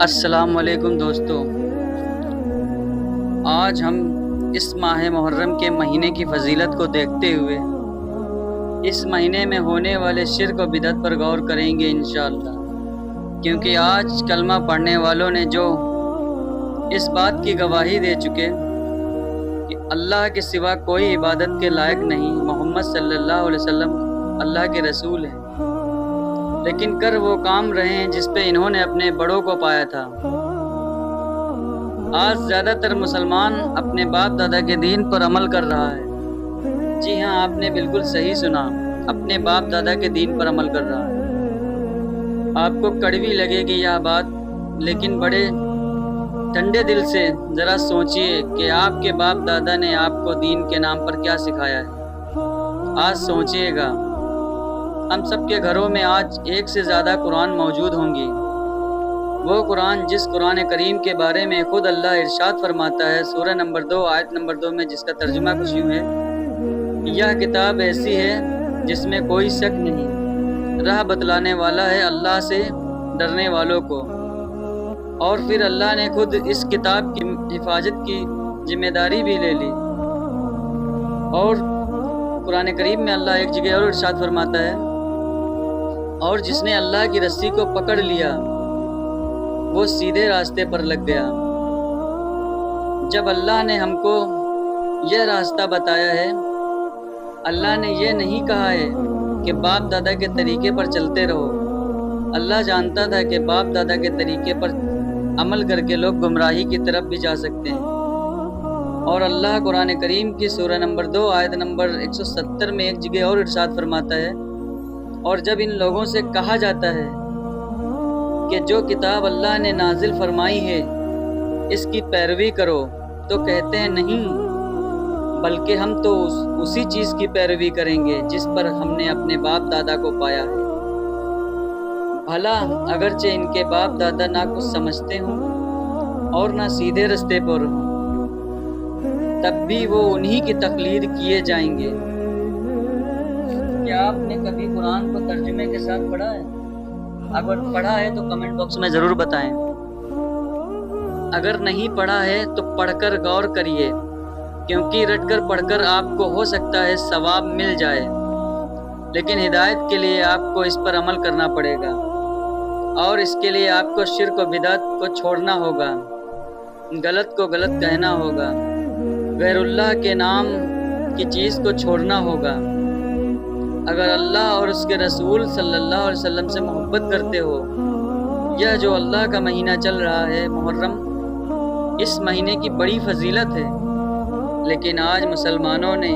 السلام علیکم دوستو، آج ہم اس ماہ محرم کے مہینے کی فضیلت کو دیکھتے ہوئے اس مہینے میں ہونے والے شرک و بدعت پر غور کریں گے انشاءاللہ، کیونکہ آج کلمہ پڑھنے والوں نے جو اس بات کی گواہی دے چکے کہ اللہ کے سوا کوئی عبادت کے لائق نہیں، محمد صلی اللہ علیہ وسلم اللہ کے رسول ہیں، لیکن کر وہ کام رہے ہیں جس پہ انہوں نے اپنے بڑوں کو پایا تھا۔ آج زیادہ تر مسلمان اپنے باپ دادا کے دین پر عمل کر رہا ہے۔ جی ہاں، آپ نے بالکل صحیح سنا، اپنے باپ دادا کے دین پر عمل کر رہا ہے۔ آپ کو کڑوی لگے گی یہ بات، لیکن بڑے ٹھنڈے دل سے ذرا سوچئے کہ آپ کے باپ دادا نے آپ کو دین کے نام پر کیا سکھایا ہے۔ آج سوچئے گا، ہم سب کے گھروں میں آج ایک سے زیادہ قرآن موجود ہوں گی۔ وہ قرآن جس قرآن کریم کے بارے میں خود اللہ ارشاد فرماتا ہے سورہ نمبر 2 آیت نمبر 2 میں، جس کا ترجمہ کچھ یوں ہے: یہ کتاب ایسی ہے جس میں کوئی شک نہیں، راہ بتلانے والا ہے اللہ سے ڈرنے والوں کو۔ اور پھر اللہ نے خود اس کتاب کی حفاظت کی ذمہ داری بھی لے لی۔ اور قرآن کریم میں اللہ ایک جگہ اور ارشاد فرماتا ہے: اور جس نے اللہ کی رسی کو پکڑ لیا وہ سیدھے راستے پر لگ گیا۔ جب اللہ نے ہم کو یہ راستہ بتایا ہے، اللہ نے یہ نہیں کہا ہے کہ باپ دادا کے طریقے پر چلتے رہو۔ اللہ جانتا تھا کہ باپ دادا کے طریقے پر عمل کر کے لوگ گمراہی کی طرف بھی جا سکتے ہیں۔ اور اللہ قرآن کریم کی سورہ نمبر 2 آیت نمبر 170 میں ایک جگہ اور ارشاد فرماتا ہے: اور جب ان لوگوں سے کہا جاتا ہے کہ جو کتاب اللہ نے نازل فرمائی ہے اس کی پیروی کرو، تو کہتے ہیں نہیں، بلکہ ہم تو اسی چیز کی پیروی کریں گے جس پر ہم نے اپنے باپ دادا کو پایا ہے۔ بھلا اگرچہ ان کے باپ دادا نہ کچھ سمجھتے ہوں اور نہ سیدھے رستے پر ہوں، تب بھی وہ انہی کی تقلید کیے جائیں گے۔ کیا آپ نے کبھی قرآن کو ترجمے کے ساتھ پڑھا ہے؟ اگر پڑھا ہے تو کمنٹ باکس میں ضرور بتائیں۔ اگر نہیں پڑھا ہے تو پڑھ کر غور کریے، کیونکہ رٹ کر پڑھ کر آپ کو ہو سکتا ہے ثواب مل جائے، لیکن ہدایت کے لیے آپ کو اس پر عمل کرنا پڑے گا، اور اس کے لیے آپ کو شرک و بدعت کو چھوڑنا ہوگا، غلط کو غلط کہنا ہوگا، غیر اللہ کے نام کی چیز کو چھوڑنا ہوگا۔ اگر اللہ اور اس کے رسول صلی اللہ علیہ وسلم سے محبت کرتے ہو، یہ جو اللہ کا مہینہ چل رہا ہے محرم، اس مہینے کی بڑی فضیلت ہے، لیکن آج مسلمانوں نے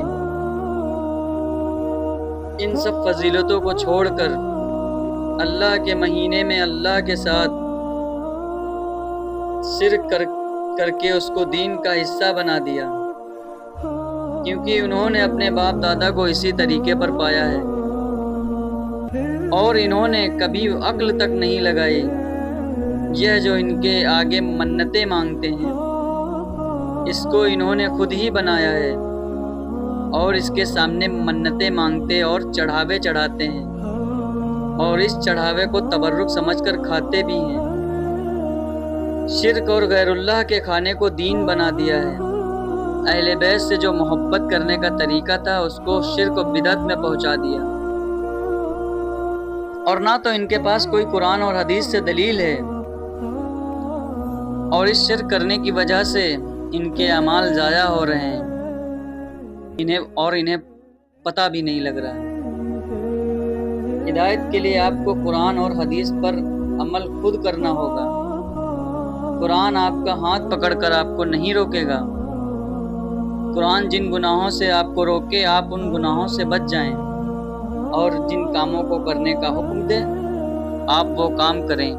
ان سب فضیلتوں کو چھوڑ کر اللہ کے مہینے میں اللہ کے ساتھ شرک کر کے اس کو دین کا حصہ بنا دیا، کیونکہ انہوں نے اپنے باپ دادا کو اسی طریقے پر پایا ہے، اور انہوں نے کبھی عقل تک نہیں لگائی۔ یہ جو ان کے آگے منتیں مانگتے ہیں، اس کو انہوں نے خود ہی بنایا ہے، اور اس کے سامنے منتیں مانگتے اور چڑھاوے چڑھاتے ہیں، اور اس چڑھاوے کو تبرک سمجھ کر کھاتے بھی ہیں۔ شرک اور غیر اللہ کے کھانے کو دین بنا دیا ہے۔ اہل بیت سے جو محبت کرنے کا طریقہ تھا، اس کو شرک و بدعت میں پہنچا دیا، اور نہ تو ان کے پاس کوئی قرآن اور حدیث سے دلیل ہے، اور اس شرک کرنے کی وجہ سے ان کے اعمال ضائع ہو رہے ہیں، انہیں پتہ بھی نہیں لگ رہا ہے۔ ہدایت کے لیے آپ کو قرآن اور حدیث پر عمل خود کرنا ہوگا۔ قرآن آپ کا ہاتھ پکڑ کر آپ کو نہیں روکے گا۔ قرآن جن گناہوں سے آپ کو روکے، آپ ان گناہوں سے بچ جائیں، اور جن کاموں کو کرنے کا حکم دے آپ وہ کام کریں،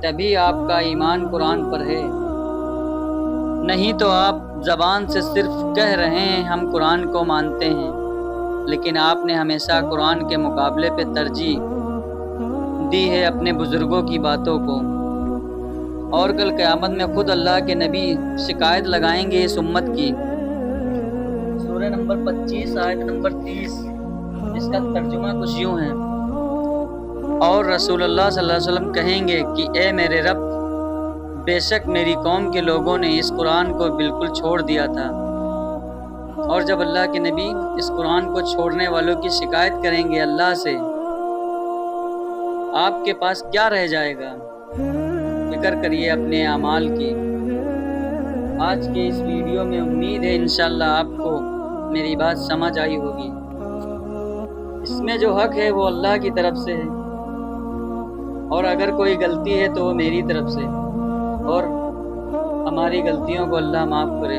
تبھی آپ کا ایمان قرآن پر ہے۔ نہیں تو آپ زبان سے صرف کہہ رہے ہیں ہم قرآن کو مانتے ہیں، لیکن آپ نے ہمیشہ قرآن کے مقابلے پہ ترجیح دی ہے اپنے بزرگوں کی باتوں کو، اور کل قیامت میں خود اللہ کے نبی شکایت لگائیں گے اس امت کی۔ سورہ نمبر 25 آیت نمبر 30، اس کا ترجمہ کچھ یوں ہے: اور رسول اللہ صلی اللہ علیہ وسلم کہیں گے کہ اے میرے رب، بے شک میری قوم کے لوگوں نے اس قرآن کو بالکل چھوڑ دیا تھا، اور جب اللہ کے نبی اس قرآن کو چھوڑنے والوں کی شکایت کریں گے اللہ سے، آپ کے پاس کیا رہ جائے گا؟ فکر کریے اپنے اعمال کی۔ آج کے اس ویڈیو میں امید ہے انشاءاللہ آپ کو میری بات سمجھ آئی ہوگی۔ اس میں جو حق ہے وہ اللہ کی طرف سے ہے، اور اگر کوئی غلطی ہے تو وہ میری طرف سے، اور ہماری غلطیوں کو اللہ معاف کرے۔